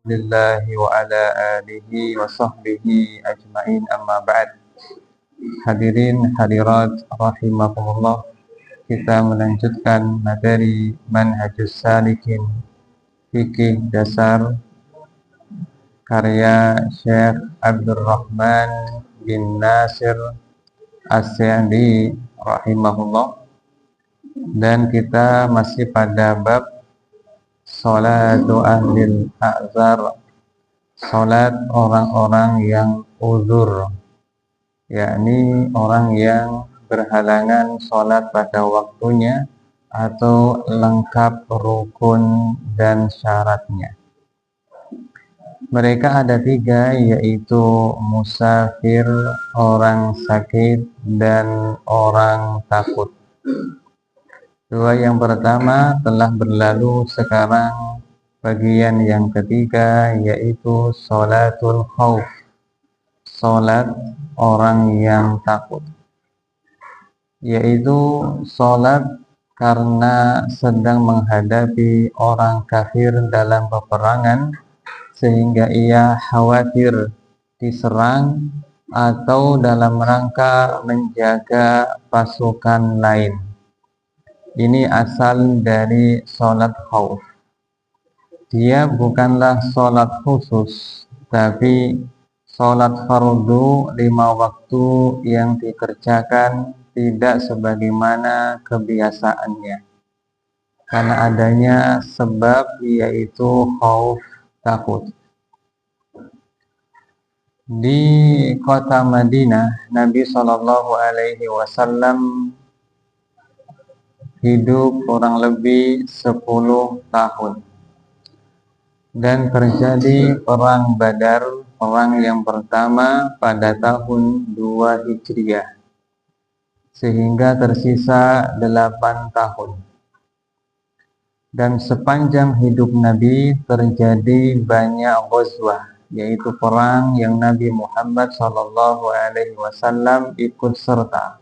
Lillahi wa ala alihi wa sahbihi ajma'in amma ba'd. Hadirin hadirat rahimakumullah, kita melanjutkan materi Manhajus Salikin Fikih Dasar karya Syekh Abdurrahman bin Nasir As-Sa'di rahimahullah, dan kita masih pada bab Salatu ahlil a'zar, salat orang-orang yang uzur, yakni orang yang berhalangan salat pada waktunya atau lengkap rukun dan syaratnya. Mereka ada tiga, yaitu musafir, orang sakit, dan orang takut. Dua yang pertama telah berlalu, sekarang bagian yang ketiga yaitu sholatul khauf, sholat orang yang takut, yaitu sholat karena sedang menghadapi orang kafir dalam peperangan sehingga ia khawatir diserang atau dalam rangka menjaga pasukan lain. Ini asal dari sholat khauf. Dia bukanlah sholat khusus, tapi sholat fardu 5 waktu yang dikerjakan tidak sebagaimana kebiasaannya, karena adanya sebab, yaitu khauf, takut. Di kota Madinah, Nabi SAW hidup kurang lebih 10 tahun, dan terjadi perang Badar, perang yang pertama pada tahun 2 Hijriah, sehingga tersisa 8 tahun. Dan sepanjang hidup Nabi terjadi banyak ghazwah, yaitu perang yang Nabi Muhammad SAW ikut serta.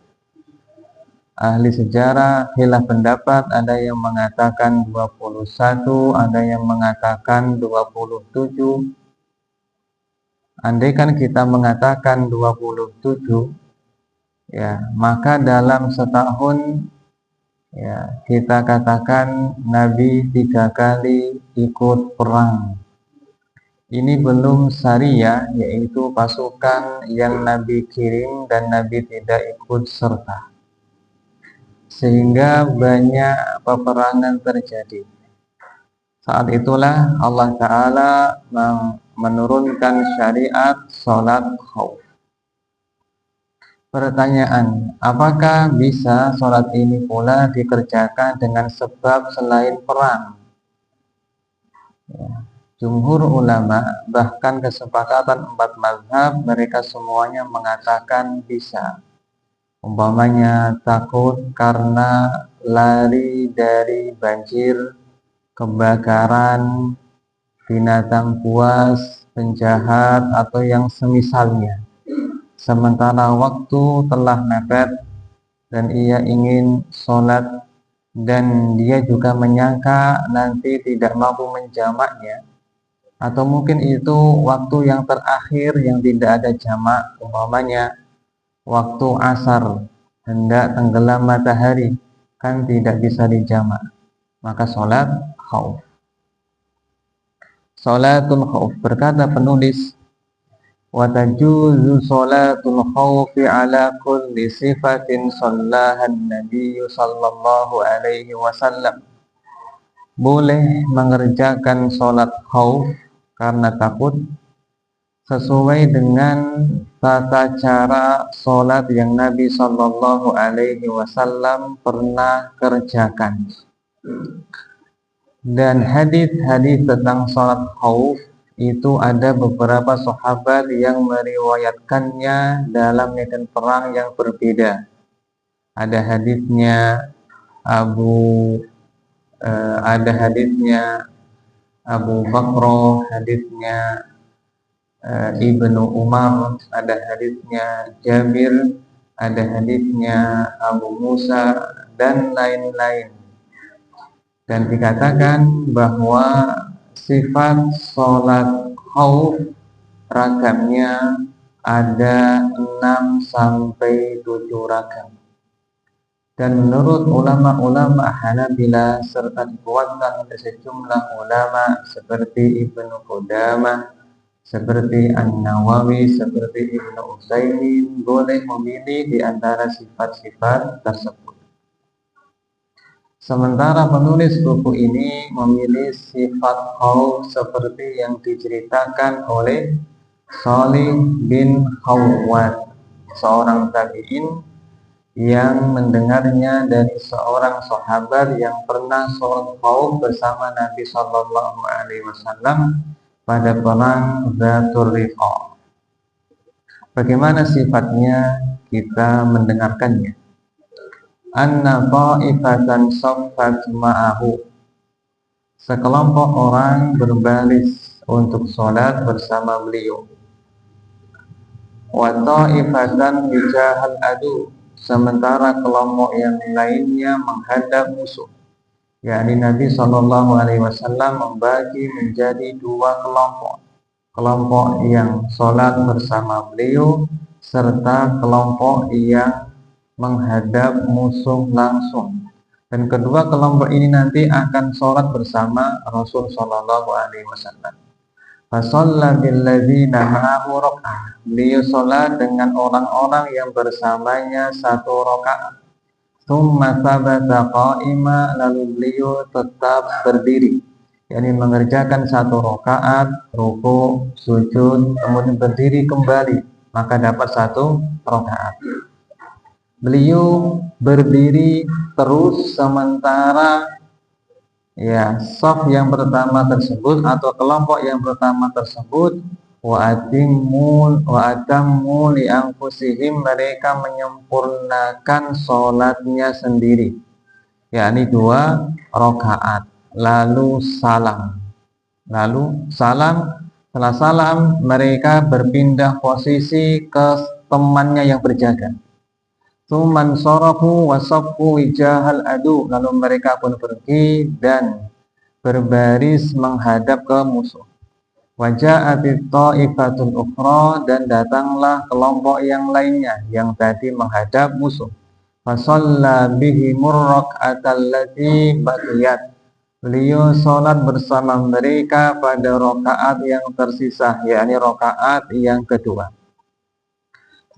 Ahli sejarah khilaf pendapat, ada yang mengatakan 21, ada yang mengatakan 27. Andaikan kita mengatakan 27, ya, maka dalam setahun, ya, kita katakan Nabi 3 kali ikut perang. Ini belum syariah, yaitu pasukan yang Nabi kirim dan Nabi tidak ikut serta, sehingga banyak peperangan terjadi. Saat itulah Allah Ta'ala menurunkan syariat sholat khauf. Pertanyaan, apakah bisa sholat ini pula dikerjakan dengan sebab selain perang? Ya, jumhur ulama, bahkan kesepakatan 4 mazhab, mereka semuanya mengatakan bisa. Umpamanya takut karena lari dari banjir, kebakaran, binatang buas, penjahat, atau yang semisalnya. Sementara waktu telah mepet dan ia ingin sholat, dan dia juga menyangka nanti tidak mampu menjamaknya, atau mungkin itu waktu yang terakhir yang tidak ada jamak, umpamanya waktu asar, hendak tenggelam matahari, kan tidak bisa dijamak, maka sholat khauf. Sholatul khauf, berkata penulis, wa tajuzu sholatul khaufi ala kulli sifatin shallahan nabiyyu sallallahu alaihi wasallam. Boleh mengerjakan sholat khauf karena takut sesuai dengan tata cara sholat yang Nabi Sallallahu Alaihi Wasallam pernah kerjakan. Dan hadis-hadis tentang sholat khauf itu ada beberapa sahabat yang meriwayatkannya dalam medan perang yang berbeda. Ada hadisnya Abu Bakr, hadisnya Ibnu Umar, ada hadisnya Jabir, ada hadisnya Abu Musa, dan lain-lain. Dan dikatakan bahwa sifat sholat khauf ragamnya ada 6 sampai 7 ragam. Dan menurut ulama-ulama Hanabila serta dikuatkan oleh sejumlah ulama seperti Ibnu Qudamah, seperti An-Nawawi, seperti Ibnu Utsaimin, boleh memilih di antara sifat-sifat tersebut. Sementara penulis buku ini memilih sifat khauf seperti yang diceritakan oleh Shalih bin Khawwat, seorang tabi'in yang mendengarnya dari seorang sahabat yang pernah sholat khauf bersama Nabi Shallallahu Alaihi Wasallam pada perang Dzatur Riqa. Bagaimana sifatnya? Kita mendengarkannya. Anna ta'ifatan saffat ma'ahu. Sekelompok orang berbaris untuk sholat bersama beliau. Wa ta'ifatan yujahal adu. Sementara kelompok yang lainnya menghadap musuh. Yakni Nabi Shallallahu Alaihi Wasallam membagi menjadi 2 kelompok. Kelompok yang sholat bersama beliau serta kelompok yang menghadap musuh langsung. Dan kedua kelompok ini nanti akan sholat bersama Rasul Shallallahu Alaihi Wasallam. Fasalla billadzina ma'ahu raka'ah. Beliau sholat dengan orang-orang yang bersamanya 1 rakaat. Tsumma thabata qa'ima, lalu beliau tetap berdiri, yakni mengerjakan 1 rakaat, ruku, sujud, kemudian berdiri kembali, maka dapat 1 rakaat. Beliau berdiri terus sementara saf yang pertama tersebut atau kelompok yang pertama tersebut wa atammu li anfusihim, mereka menyempurnakan sholatnya sendiri, yakni 2 rakaat, lalu salam. Setelah salam mereka berpindah posisi ke temannya yang berjaga. Tsumman sarafu wasaffu wijahal adu, lalu mereka pun pergi dan berbaris menghadap ke musuh. Waja'atit ta'ifatul ukhra, dan datanglah kelompok yang lainnya yang tadi menghadap musuh. Fasalla bihimur rak'atal lati baqiyat. Beliau sholat bersama mereka pada rakaat yang tersisa, yakni rakaat yang kedua.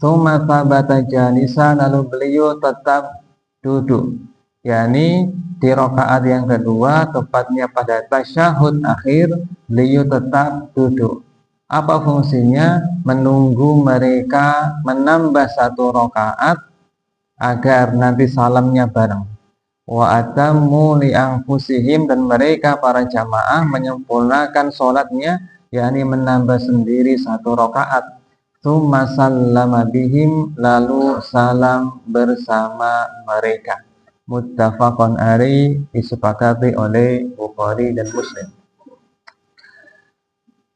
Tsumma thabata jalisan, lalu beliau tetap duduk, yakni di rakaat yang kedua, tepatnya pada tasyahud akhir, beliau tetap duduk. Apa fungsinya? Menunggu mereka menambah 1 rakaat agar nanti salamnya bareng. Wa atammu li anfusihim, dan mereka para jamaah menyempurnakan sholatnya, yakni menambah sendiri 1 rakaat. Tsumma sallama bihim, lalu salam bersama mereka. Muttafaqun alaihi, disepakati oleh Bukhari dan Muslim.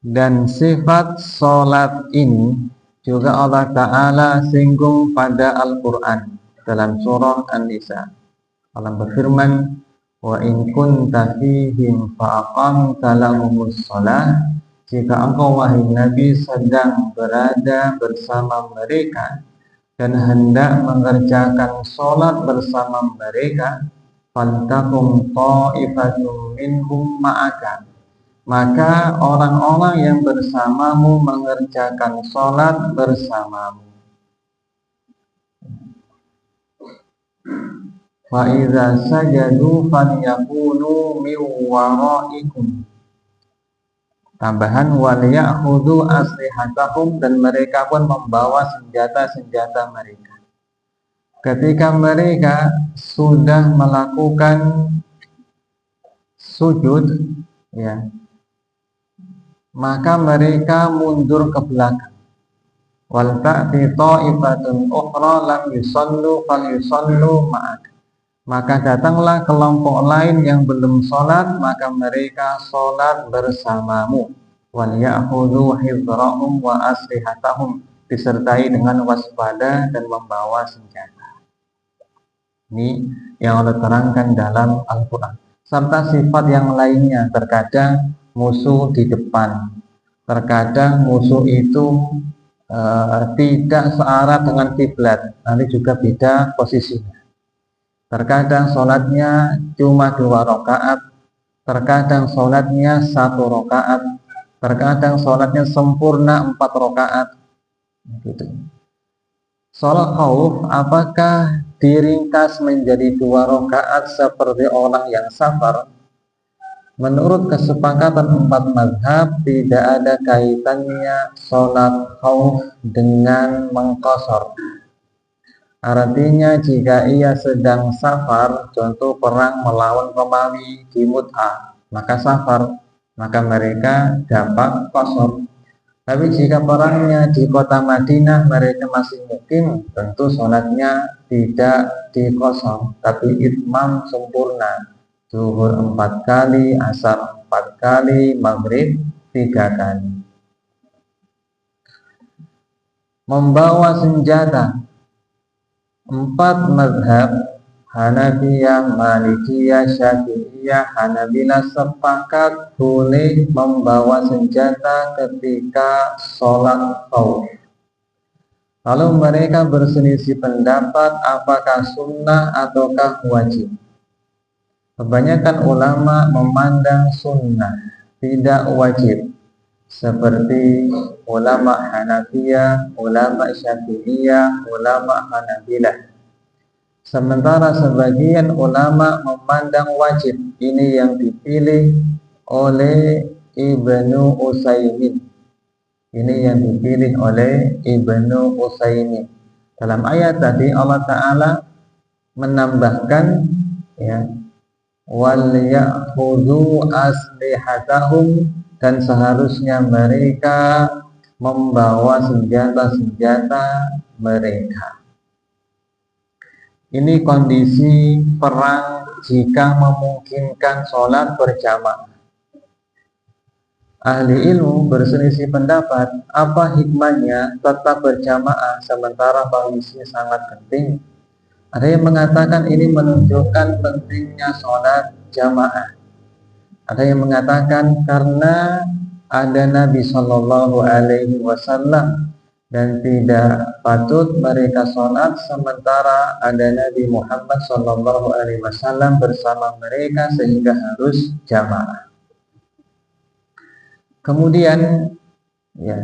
Dan sifat sholat ini juga Allah Ta'ala singgung pada Al-Quran dalam surah An-Nisa. Allah berfirman, wa in kunta fihim fa'aqamta lahumus shalah. Jika engkau wahai Nabi sedang berada bersama mereka dan hendak mengerjakan sholat bersama mereka, faltakum ta'ifatum minhum ma'aka, maka orang-orang yang bersamamu mengerjakan sholat bersamamu. Fa idza sajadu falyakunu min waraikum. Tambahan waliyakhudhu aslihatahum, dan mereka pun membawa senjata-senjata mereka. Ketika mereka sudah melakukan sujud, maka mereka mundur ke belakang. Wal ta'ti ta'ifatun ukhra lam yusallu falyusallu ma'ak. Maka datanglah kelompok lain yang belum sholat, maka mereka sholat bersamamu. Wal ya'khudhu hidrahum wa aslihatahum, disertai dengan waspada dan membawa senjata. Ini yang Allah terangkan dalam Al-Quran. Serta sifat yang lainnya, terkadang musuh di depan. Terkadang musuh itu tidak searah dengan kiblat, nanti juga beda posisinya. Terkadang sholatnya cuma 2 rakaat, terkadang sholatnya 1 rakaat, terkadang sholatnya sempurna 4 rakaat. Gitu. Sholat khauf apakah diringkas menjadi 2 rakaat seperti orang yang safar? Menurut kesepakatan 4 mazhab, tidak ada kaitannya sholat khauf dengan mengqashar. Artinya jika ia sedang safar, contoh perang melawan Romawi di Mut'ah, maka safar, maka mereka dapat qashar. Tapi jika perangnya di kota Madinah, mereka masih mukim, tentu sholatnya tidak diqashar, tapi itmam sempurna. Zuhur 4 kali, asar 4 kali, maghrib 3 kali. Membawa senjata 4 mazhab, Hanafiyah, Malikiyah, Syafi'iyah, Hanabilah sepakat boleh membawa senjata ketika sholat khauf. Lalu mereka berselisih pendapat apakah sunnah ataukah wajib. Kebanyakan ulama memandang sunnah, tidak wajib, seperti ulama Hanafiyah, ulama Syafi'iyah, ulama Hanabilah. Sementara sebagian ulama memandang wajib. Ini yang dipilih oleh Ibnu Utsaimin. Ini yang dipilih oleh Ibnu Utsaimin. Dalam ayat tadi Allah Ta'ala menambahkan, ya, wal ya'khudhu aslihatahum, dan seharusnya mereka membawa senjata-senjata mereka. Ini kondisi perang jika memungkinkan sholat berjamaah. Ahli ilmu berselisih pendapat apa hikmahnya tetap berjamaah sementara kondisinya sangat penting. Ada yang mengatakan ini menunjukkan pentingnya sholat jamaah. Ada yang mengatakan karena ada Nabi Shallallahu Alaihi Wasallam dan tidak patut mereka sholat sementara ada Nabi Muhammad Shallallahu Alaihi Wasallam bersama mereka sehingga harus jamaah. Kemudian, ya,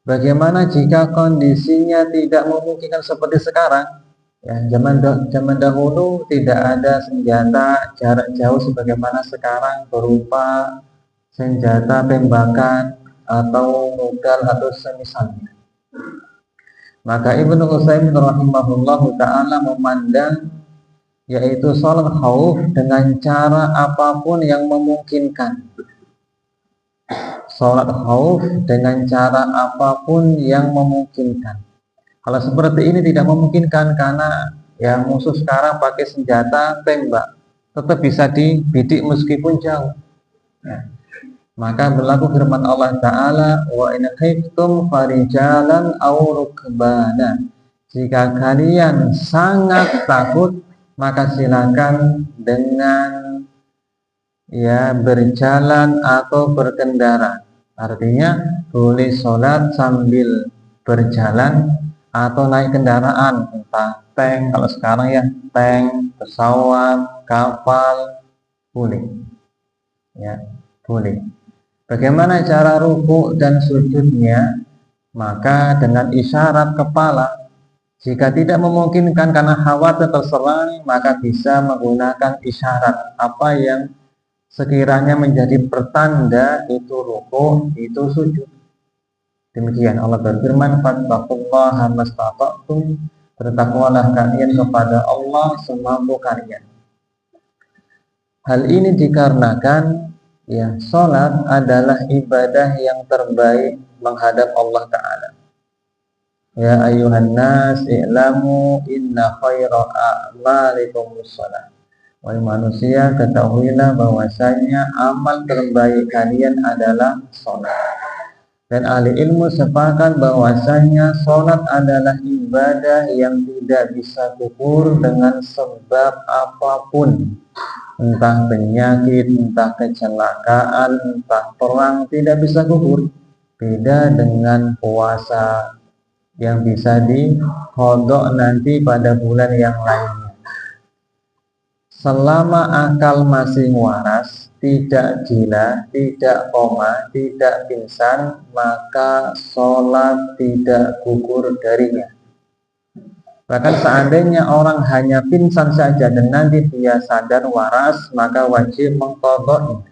bagaimana jika kondisinya tidak memungkinkan seperti sekarang? Ya, zaman dahulu tidak ada senjata jarak jauh sebagaimana sekarang berupa senjata tembakan atau rudal atau semisalnya. Maka Ibnu Utsaimin rahimahullahu ta'ala memandang yaitu sholat khauf dengan cara apapun yang memungkinkan. Sholat khauf dengan cara apapun yang memungkinkan. Kalau seperti ini tidak memungkinkan karena ya musuh sekarang pakai senjata tembak, tetap bisa dibidik meskipun jauh. Ya. Maka berlaku firman Allah Ta'ala, wa in khiftum farijalan aw rukbana. Jika kalian sangat takut, maka silakan dengan ya berjalan atau berkendara. Artinya boleh sholat sambil berjalan atau naik kendaraan, entah tank, kalau sekarang ya tank, pesawat, kapal, boleh. Ya, boleh. Bagaimana cara ruku dan sujudnya? Maka dengan isyarat kepala. Jika tidak memungkinkan karena khawatir terserang, maka bisa menggunakan isyarat apa yang sekiranya menjadi pertanda itu ruku, itu sujud. Demikian Allah berfirman, fattaqullaha mastata'tum, bertakwalah kalian kepada Allah semampu kalian. Hal ini dikarenakan ya sholat adalah ibadah yang terbaik menghadap Allah Ta'ala. Ya ayuhan nas i'lamu inna khaira a'malikum sholat. Wahai manusia, ketahuilah bahwasanya amal terbaik kalian adalah sholat. Dan ahli ilmu sepakat bahwasanya sholat adalah ibadah yang tidak bisa gugur dengan sebab apapun. Entah penyakit, entah kecelakaan, entah perang, tidak bisa gugur. Beda dengan puasa yang bisa diqadha nanti pada bulan yang lainnya. Selama akal masih waras, tidak gila, tidak koma, tidak pingsan, maka sholat tidak gugur darinya. Bahkan seandainya orang hanya pingsan saja dan nanti dia sadar waras, maka wajib mengqadha.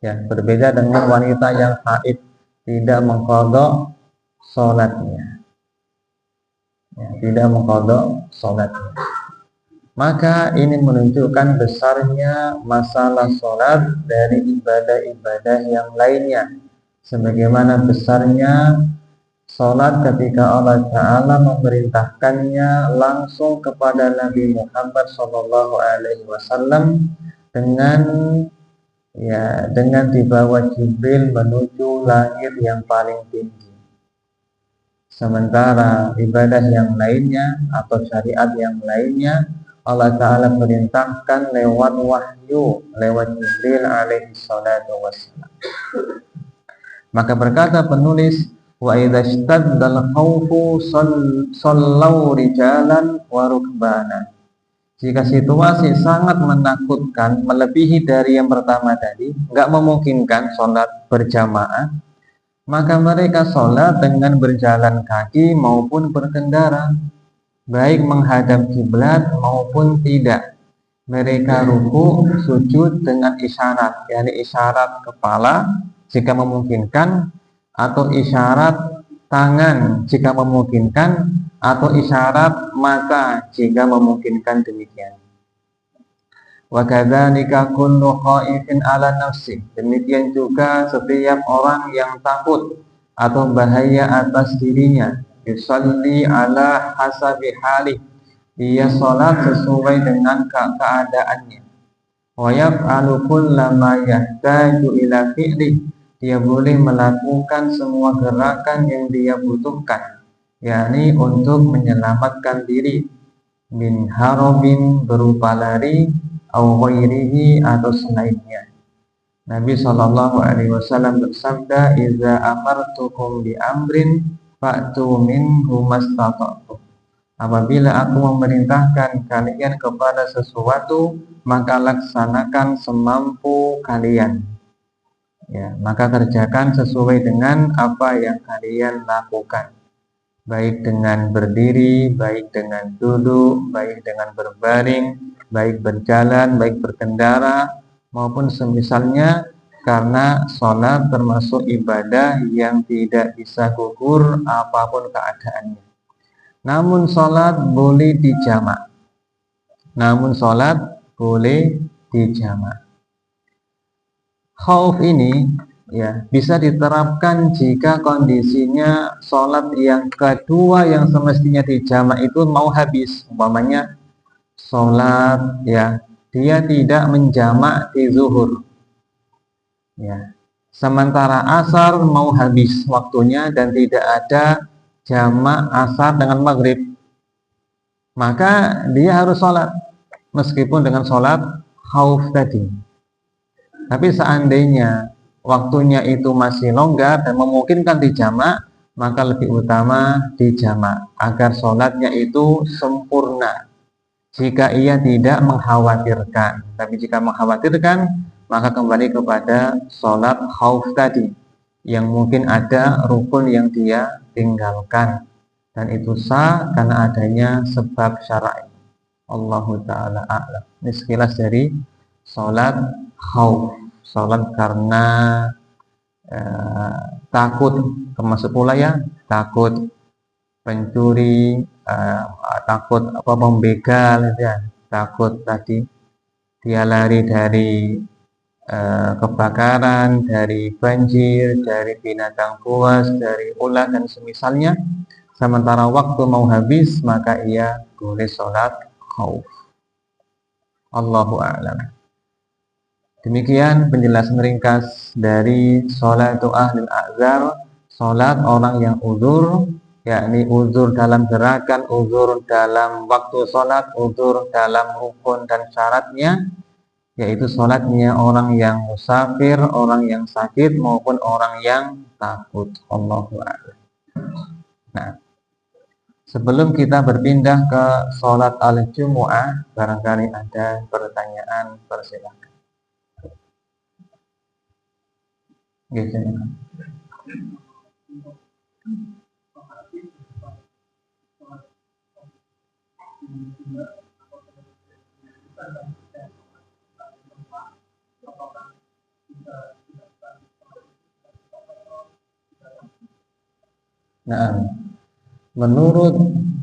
Ya, berbeda dengan wanita yang haid, tidak mengqadha sholatnya. Ya, tidak mengqadha sholatnya. Maka ini menunjukkan besarnya masalah sholat dari ibadah-ibadah yang lainnya. Sebagaimana besarnya sholat ketika Allah Ta'ala memerintahkannya langsung kepada Nabi Muhammad SAW dengan dibawa Jibril menuju langit yang paling tinggi. Sementara ibadah yang lainnya atau syariat yang lainnya Allah Ta'ala merintahkan lewat wahyu, lewat Jibril alaihi salatu wassalam. Maka berkata penulis, wa idza ishtaddal khawfu sallau rijalan wa rukbana. Jika situasi sangat menakutkan, melebihi dari yang pertama tadi, enggak memungkinkan sholat berjamaah, maka mereka sholat dengan berjalan kaki maupun berkendara, baik menghadap kiblat maupun tidak. Mereka ruku sujud dengan isyarat, yakni isyarat kepala jika memungkinkan, atau isyarat tangan jika memungkinkan, atau isyarat mata jika memungkinkan demikian. Wa kadzalika kullu khaifin ala nafsi. Demikian juga setiap orang yang takut atau bahaya atas dirinya, yusalli ala hasabi hali, dia sholat sesuai dengan keadaannya. Wa yaf'alu kullama yahtaju ila fi'li, dia boleh melakukan semua gerakan yang dia butuhkan, yakni untuk menyelamatkan diri min harobin berupa lari, au ghairihi atau selainnya. Nabi SAW bersabda, "Idza amartukum bi amrin fa'tu minhu mastata'tum." Apabila aku memerintahkan kalian kepada sesuatu, maka laksanakan semampu kalian. Ya, maka kerjakan sesuai dengan apa yang kalian lakukan. Baik dengan berdiri, baik dengan duduk, baik dengan berbaring, baik berjalan, baik berkendara, maupun semisalnya, karena sholat termasuk ibadah yang tidak bisa gugur apapun keadaannya. Namun sholat boleh dijamak. Khauf ini ya bisa diterapkan jika kondisinya sholat yang kedua yang semestinya dijamak itu mau habis. Umpamanya sholat ya dia tidak menjamak di zuhur. Ya. Sementara asar mau habis waktunya dan tidak ada jamak asar dengan maghrib, maka dia harus sholat meskipun dengan sholat khauf tadi. Tapi seandainya waktunya itu masih longgar dan memungkinkan dijamak, maka lebih utama dijamak agar sholatnya itu sempurna. Jika ia tidak mengkhawatirkan, tapi jika mengkhawatirkan, maka kembali kepada sholat khauf tadi, yang mungkin ada rukun yang dia tinggalkan, dan itu sah karena adanya sebab syar'i. Allahu ta'ala a'lam. Ini sekilas dari sholat khauf. Sholat karena takut, termasuk pula ya takut pencuri, takut membegal, ya, takut tadi dia lari dari kebakaran, dari banjir, dari binatang buas, dari ular dan semisalnya. Sementara waktu mau habis, maka ia boleh sholat khauf. Allahu a'lam. Demikian penjelasan ringkas dari sholatu ahlil a'zar, sholat orang yang uzur, yakni uzur dalam gerakan, uzur dalam waktu sholat, uzur dalam rukun dan syaratnya, yaitu sholatnya orang yang musafir, orang yang sakit maupun orang yang takut. Allahu a'lam. Nah, sebelum kita berpindah ke sholat al-jumu'ah, barangkali ada pertanyaan, persilakan. Gitu. Nah, menurut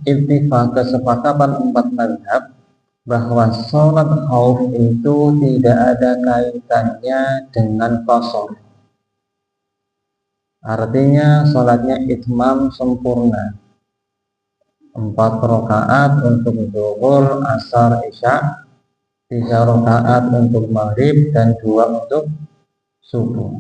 ittifaq kesepakatan 4 mazhab bahwa sholat khauf itu tidak ada kaitannya dengan qashar. Artinya sholatnya itmam sempurna, 4 rakaat untuk zuhur, asar, isya, 3 rakaat untuk maghrib, dan 2 untuk subuh.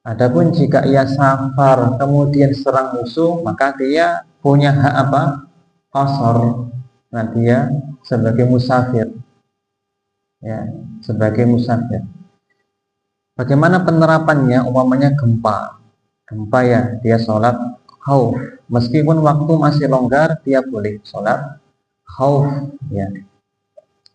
Adapun jika ia safar kemudian serang musuh, maka dia punya hak apa? Qashar. Nah, dia sebagai musafir, ya, sebagai musafir. Bagaimana penerapannya? Umpamanya gempa ya, dia sholat khauf, meskipun waktu masih longgar, dia boleh sholat khauf, ya,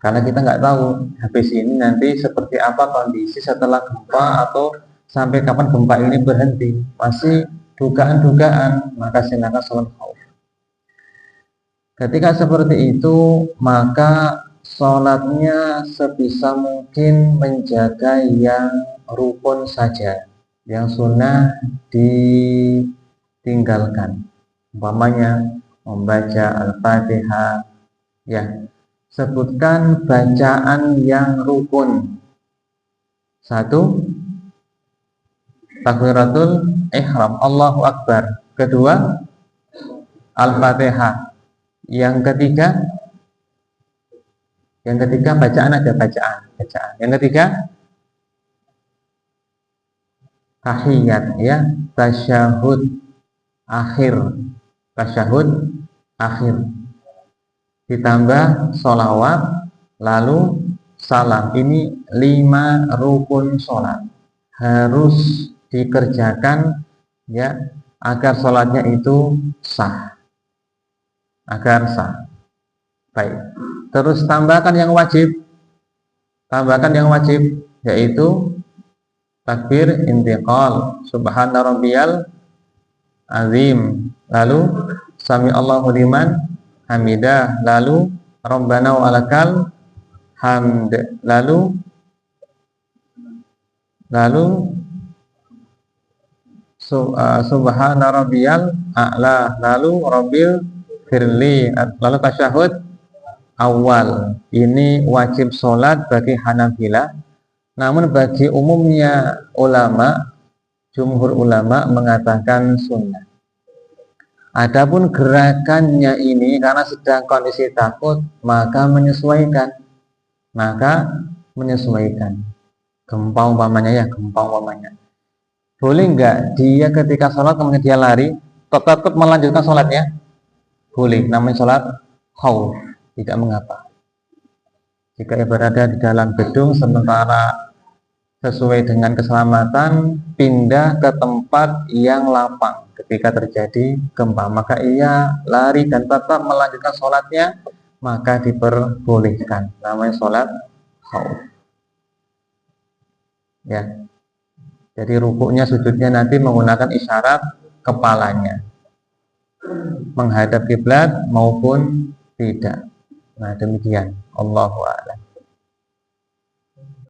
karena kita nggak tahu habis ini nanti seperti apa kondisi setelah gempa atau sampai kapan gempa ini berhenti, masih dugaan-dugaan, maka silakan sholat khauf. Ketika seperti itu, maka sholatnya sebisa mungkin menjaga yang rukun saja, yang sunnah ditinggalkan. Umpamanya membaca Al-Fatihah, ya, sebutkan bacaan yang rukun. 1, takbiratul ihram, Allahu Akbar. 2, Al-Fatihah. Yang ketiga bacaan ada bacaan. Yang ketiga tahiyat, ya, tasyahud akhir, ditambah sholawat, lalu salam. Ini 5 rukun sholat harus dikerjakan, ya, agar sholatnya itu sah, Baik. Terus tambahkan yang wajib, yaitu takbir intiqal, subhana rabbiyal azim, lalu sami Allahu liman hamidah, lalu rabbana walakal hamd, lalu subhana rabbiyal a'la, lalu rabbil firli, lalu tasyahud awal. Ini wajib sholat bagi Hanabilah, namun bagi umumnya ulama, jumhur ulama mengatakan sunnah. Adapun gerakannya ini karena sedang kondisi takut, maka menyesuaikan. Gempa umpamanya. Boleh enggak dia ketika sholat kemudian dia lari, tetap melanjutkan sholatnya? Boleh, namanya sholat khauf, tidak mengapa. Jika berada di dalam gedung sementara sesuai dengan keselamatan, pindah ke tempat yang lapang ketika terjadi gempa, maka ia lari dan tetap melanjutkan sholatnya, maka diperbolehkan, namanya sholat khauf, ya. Jadi rukuknya, sujudnya nanti menggunakan isyarat kepalanya menghadap kiblat maupun tidak. Nah, demikian. Allahu a'lam.